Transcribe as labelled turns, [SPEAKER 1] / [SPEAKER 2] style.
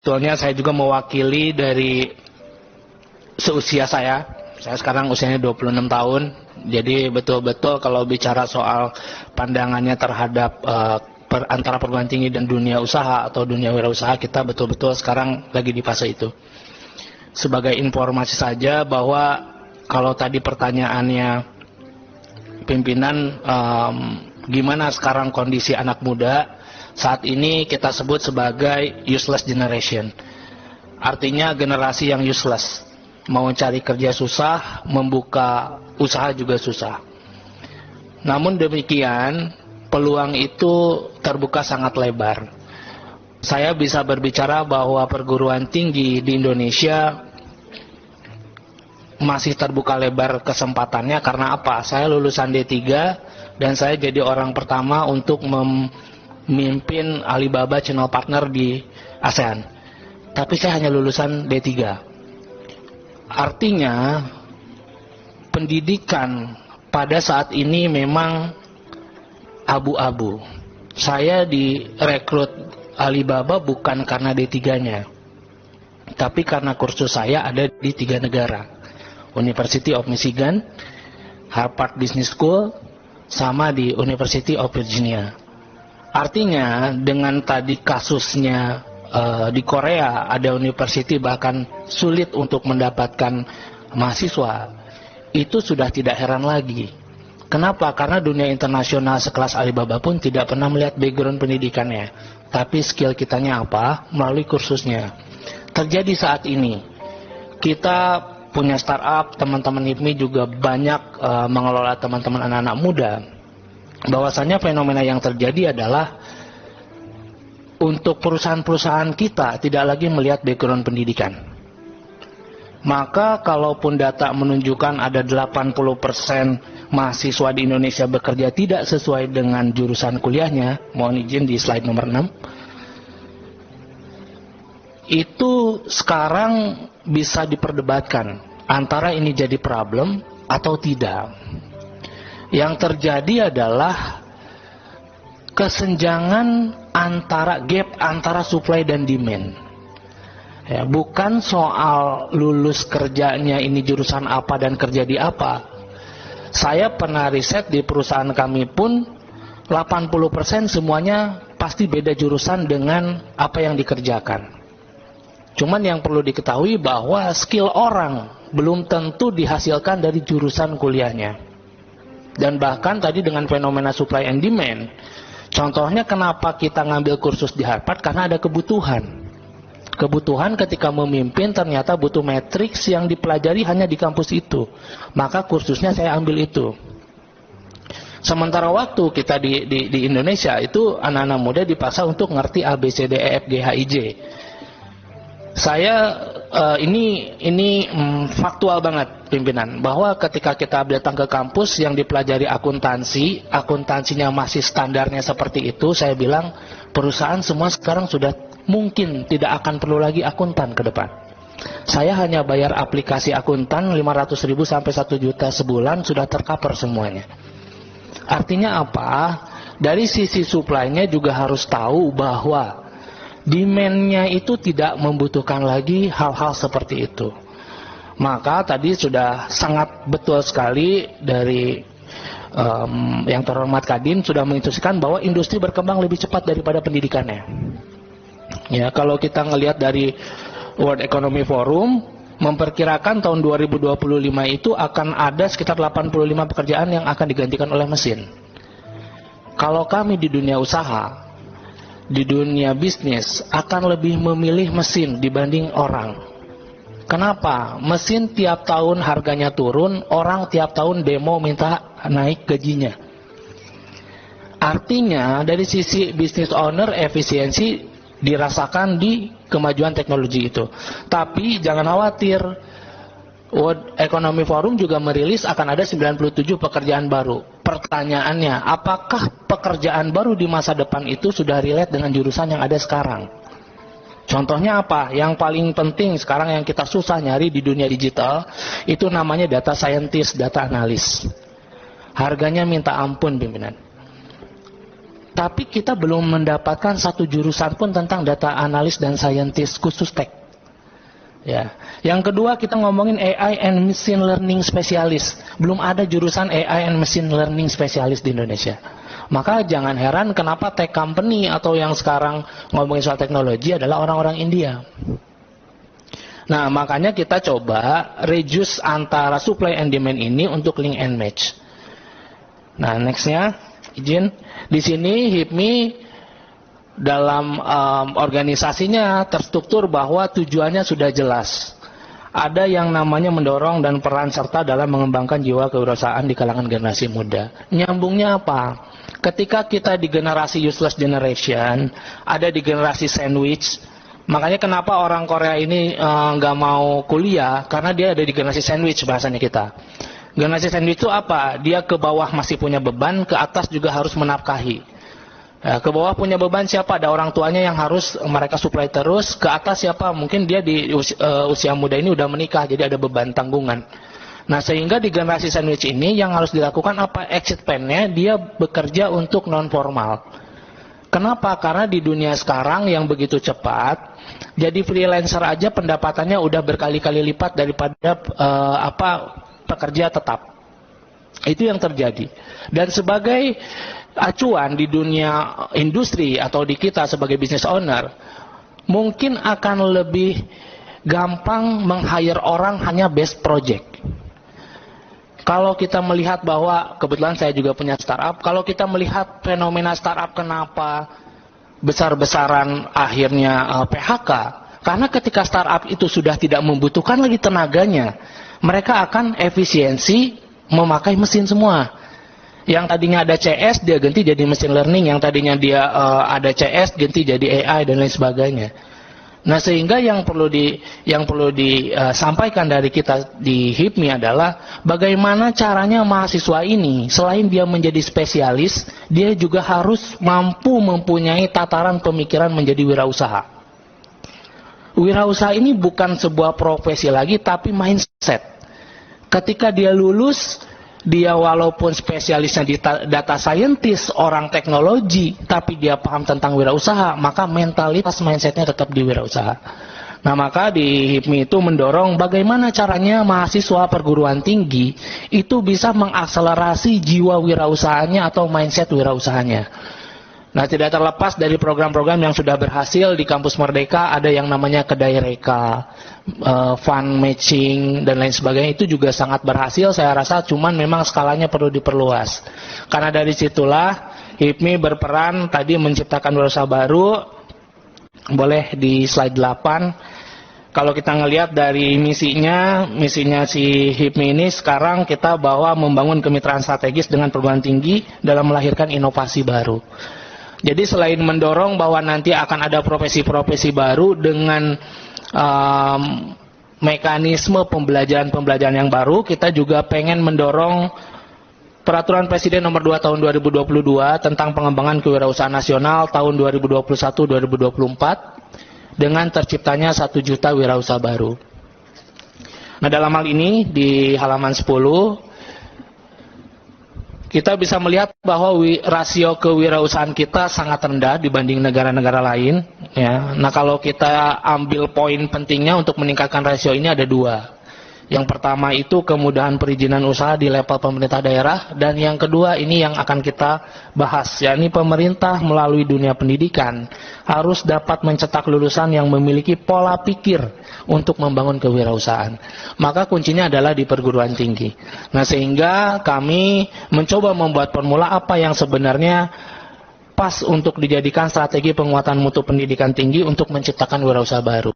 [SPEAKER 1] Sebetulnya saya juga mewakili dari seusia saya. Saya sekarang usianya 26 tahun. Jadi betul-betul kalau bicara soal pandangannya terhadap antara perguruan tinggi dan dunia usaha atau dunia wirausaha, kita betul-betul sekarang lagi di fase itu. Sebagai informasi saja bahwa kalau tadi pertanyaannya pimpinan, gimana sekarang kondisi anak muda, saat ini kita sebut sebagai useless generation. Artinya generasi yang useless. Mau cari kerja susah, membuka usaha juga susah. Namun demikian, peluang itu terbuka sangat lebar. Saya bisa berbicara bahwa perguruan tinggi di Indonesia masih terbuka lebar kesempatannya. Karena apa? Saya lulusan D3 dan saya jadi orang pertama untuk memimpin Alibaba Channel Partner di ASEAN. Tapi saya hanya lulusan D3. Artinya pendidikan pada saat ini memang abu-abu. Saya direkrut Alibaba bukan karena D3-nya, tapi karena kursus saya ada di 3 negara. University of Michigan, Harvard Business School, sama di University of Virginia. Artinya dengan tadi kasusnya di Korea ada university bahkan sulit untuk mendapatkan mahasiswa, itu sudah tidak heran lagi. Kenapa? Karena dunia internasional sekelas Alibaba pun tidak pernah melihat background pendidikannya, tapi skill kitanya apa? Melalui kursusnya. Terjadi saat ini. Kita punya startup, teman-teman HIPMI juga banyak mengelola teman-teman anak-anak muda. Bahwasanya fenomena yang terjadi adalah untuk perusahaan-perusahaan kita tidak lagi melihat background pendidikan. Maka kalaupun data menunjukkan ada 80% mahasiswa di Indonesia bekerja tidak sesuai dengan jurusan kuliahnya, mohon izin di slide nomor 6, itu sekarang bisa diperdebatkan antara ini jadi problem atau tidak. Yang terjadi adalah kesenjangan gap antara supply dan demand. Ya, bukan soal lulus kerjanya ini jurusan apa dan kerja di apa. Saya pernah riset di perusahaan kami pun 80% semuanya pasti beda jurusan dengan apa yang dikerjakan. Cuman yang perlu diketahui bahwa skill orang belum tentu dihasilkan dari jurusan kuliahnya. Dan bahkan tadi dengan fenomena supply and demand, contohnya kenapa kita ngambil kursus di Harvard? Karena ada kebutuhan. Kebutuhan ketika memimpin ternyata butuh matriks yang dipelajari hanya di kampus itu. Maka kursusnya saya ambil itu. Sementara waktu kita di Indonesia itu anak-anak muda dipaksa untuk ngerti A, B, C, D, E, F, G, H, I, J. Saya ini faktual banget pimpinan, bahwa ketika kita datang ke kampus yang dipelajari akuntansinya masih standarnya seperti itu, saya bilang perusahaan semua sekarang sudah mungkin tidak akan perlu lagi akuntan ke depan. Saya hanya bayar aplikasi akuntan 500.000 sampai 1 juta sebulan sudah tercover semuanya. Artinya apa? Dari sisi supply-nya juga harus tahu bahwa demand-nya itu tidak membutuhkan lagi hal-hal seperti itu. Maka tadi sudah sangat betul sekali dari yang terhormat Kadin sudah menginstruksikan bahwa industri berkembang lebih cepat daripada pendidikannya. Ya, kalau kita ngelihat dari World Economic Forum memperkirakan tahun 2025 itu akan ada sekitar 85 pekerjaan yang akan digantikan oleh mesin. Kalau kami di dunia usaha, di dunia bisnis akan lebih memilih mesin dibanding orang. Kenapa? Mesin tiap tahun harganya turun, orang tiap tahun demo minta naik gajinya. Artinya dari sisi business owner efisiensi dirasakan di kemajuan teknologi itu. Tapi jangan khawatir, World Economic Forum juga merilis akan ada 97 pekerjaan baru. Pertanyaannya, apakah pekerjaan baru di masa depan itu sudah relate dengan jurusan yang ada sekarang? Contohnya apa? Yang paling penting sekarang yang kita susah nyari di dunia digital, itu namanya data scientist, data analis. Harganya minta ampun pimpinan. Tapi kita belum mendapatkan satu jurusan pun tentang data analis dan scientist khusus tech. Ya. Yang kedua, kita ngomongin AI and machine learning specialist. Belum ada jurusan AI and machine learning specialist di Indonesia. Maka jangan heran kenapa tech company atau yang sekarang ngomongin soal teknologi adalah orang-orang India. Nah, makanya kita coba reduce antara supply and demand ini untuk link and match. Nah, nextnya, izin. Di sini HIPMI dalam organisasinya terstruktur bahwa tujuannya sudah jelas. Ada yang namanya mendorong dan peran serta dalam mengembangkan jiwa kewirausahaan di kalangan generasi muda. Nyambungnya apa? Ketika kita di generasi useless generation, ada di generasi sandwich. Makanya kenapa orang Korea ini nggak mau kuliah, karena dia ada di generasi sandwich bahasanya kita. Generasi sandwich itu apa? Dia ke bawah masih punya beban, ke atas juga harus menafkahi. Ke bawah punya beban siapa? Ada orang tuanya yang harus mereka supply terus. Ke atas siapa? Mungkin dia di usia muda ini udah menikah, jadi ada beban tanggungan. Nah, sehingga di generasi sandwich ini yang harus dilakukan apa? Exit plan-nya dia bekerja untuk non formal. Kenapa? Karena di dunia sekarang yang begitu cepat, jadi freelancer aja pendapatannya udah berkali-kali lipat daripada pekerja tetap. Itu yang terjadi. Dan sebagai acuan di dunia industri atau di kita sebagai business owner, mungkin akan lebih gampang meng-hire orang hanya based project. Kalau kita melihat bahwa, kebetulan saya juga punya startup, kalau kita melihat fenomena startup kenapa besar-besaran akhirnya PHK, karena ketika startup itu sudah tidak membutuhkan lagi tenaganya, mereka akan efisiensi memakai mesin semua. Yang tadinya ada CS, dia ganti jadi machine learning, yang tadinya dia ada CS, ganti jadi AI dan lain sebagainya. Nah, sehingga yang perlu disampaikan dari kita di HIPMI adalah bagaimana caranya mahasiswa ini selain dia menjadi spesialis, dia juga harus mampu mempunyai tataran pemikiran menjadi wirausaha. Wirausaha ini bukan sebuah profesi lagi, tapi mindset. Ketika dia lulus, dia walaupun spesialisnya di data scientist, orang teknologi, tapi dia paham tentang wirausaha, maka mentalitas mindsetnya tetap di wirausaha. Nah, maka di HIPMI itu mendorong bagaimana caranya mahasiswa perguruan tinggi itu bisa mengakselerasi jiwa wirausahanya atau mindset wirausahanya. Nah, tidak terlepas dari program-program yang sudah berhasil di Kampus Merdeka, ada yang namanya Kedai Reka, fund matching, dan lain sebagainya. Itu juga sangat berhasil, saya rasa, cuman memang skalanya perlu diperluas. Karena dari situlah HIPMI berperan tadi menciptakan wirausaha baru. Boleh di slide 8. Kalau kita ngelihat dari misinya si HIPMI ini sekarang kita bahwa membangun kemitraan strategis dengan perguruan tinggi dalam melahirkan inovasi baru. Jadi selain mendorong bahwa nanti akan ada profesi-profesi baru dengan mekanisme pembelajaran yang baru, kita juga pengen mendorong Peraturan Presiden Nomor 2 Tahun 2022 tentang pengembangan kewirausahaan nasional tahun 2021-2024 dengan terciptanya 1 juta wirausaha baru. Nah, dalam hal ini di halaman 10 kita bisa melihat bahwa rasio kewirausahaan kita sangat rendah dibanding negara-negara lain. Ya. Nah, kalau kita ambil poin pentingnya untuk meningkatkan rasio ini ada 2. Yang pertama itu kemudahan perizinan usaha di level pemerintah daerah, dan yang kedua ini yang akan kita bahas, yakni pemerintah melalui dunia pendidikan harus dapat mencetak lulusan yang memiliki pola pikir untuk membangun kewirausahaan. Maka kuncinya adalah di perguruan tinggi. Nah, sehingga kami mencoba membuat formula apa yang sebenarnya pas untuk dijadikan strategi penguatan mutu pendidikan tinggi untuk menciptakan wirausaha baru.